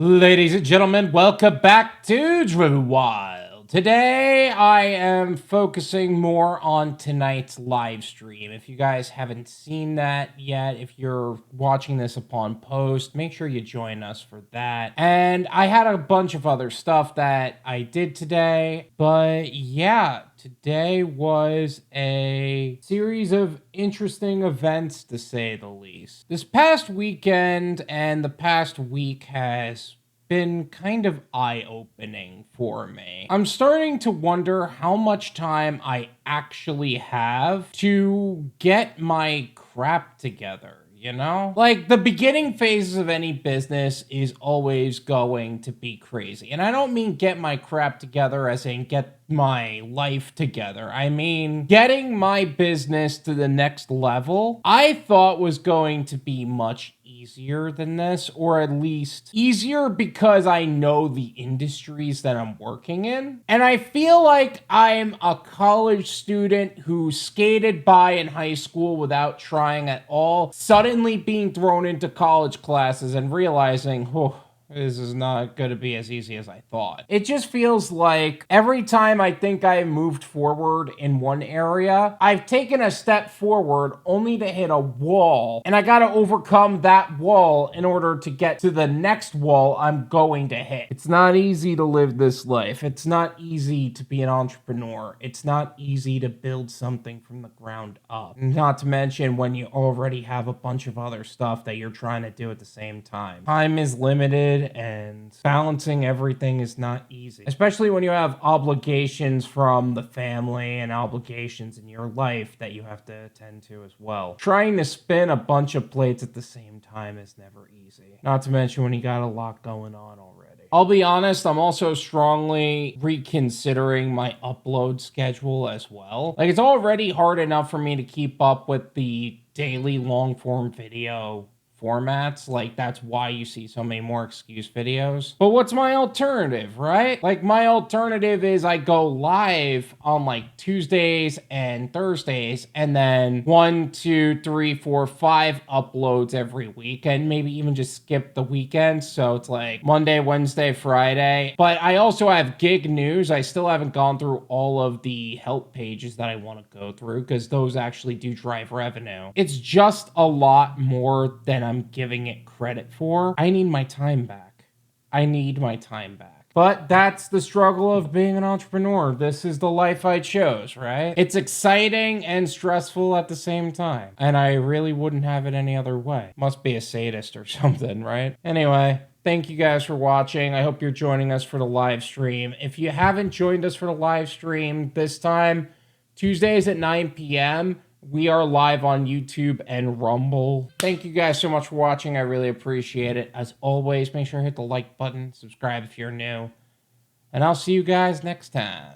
Ladies and gentlemen, welcome back to Driven Wyld. Today, I am focusing more on tonight's live stream. If you guys haven't seen that yet, if you're watching this upon post, make sure you join us for that. And I had a bunch of other stuff that I did today, but yeah, today was a series of interesting events, to say the least. This past weekend and the past week has been kind of eye-opening for me. I'm starting to wonder how much time I actually have to get my crap together. You know? Like, the beginning phases of any business is always going to be crazy. And I don't mean get my crap together as in get my life together. I mean, getting my business to the next level, I thought was going to be much easier than this, or at least easier because I know the industries that I'm working in. And I feel like I'm a college student who skated by in high school without trying at all, suddenly being thrown into college classes and realizing, oh, this is not going to be as easy as I thought. It just feels like every time I think I moved forward in one area, I've taken a step forward only to hit a wall, and I got to overcome that wall in order to get to the next wall I'm going to hit. It's not easy to live this life. It's not easy to be an entrepreneur. It's not easy to build something from the ground up. Not to mention when you already have a bunch of other stuff that you're trying to do at the same time. Time is limited, and balancing everything is not easy, especially when you have obligations from the family and obligations in your life that you have to attend to as well. Trying to spin a bunch of plates at the same time is never easy, not to mention when you got a lot going on already. I'll be honest, I'm also strongly reconsidering my upload schedule as well. Like, it's already hard enough for me to keep up with the daily long form video formats. Like, that's why you see so many more excuse videos. But what's my alternative, right? Like, my alternative is I go live on like Tuesdays and Thursdays, and then 1, 2, 3, 4, 5 uploads every week, and maybe even just skip the weekends. So it's like Monday, Wednesday, Friday. But I also have gig news. I still haven't gone through all of the help pages that I want to go through, because those actually do drive revenue. It's just a lot more than I'm giving it credit for. I need my time back. I need my time back. But that's the struggle of being an entrepreneur. This is the life I chose, right? It's exciting and stressful at the same time, and I really wouldn't have it any other way. Must be a sadist or something, right? Anyway, thank you guys for watching. I hope you're joining us for the live stream. If you haven't joined us for the live stream this time, Tuesdays at 9 p.m., we are live on YouTube and Rumble. Thank you guys so much for watching. I really appreciate it. As always, make sure to hit the like button, subscribe if you're new, and I'll see you guys next time.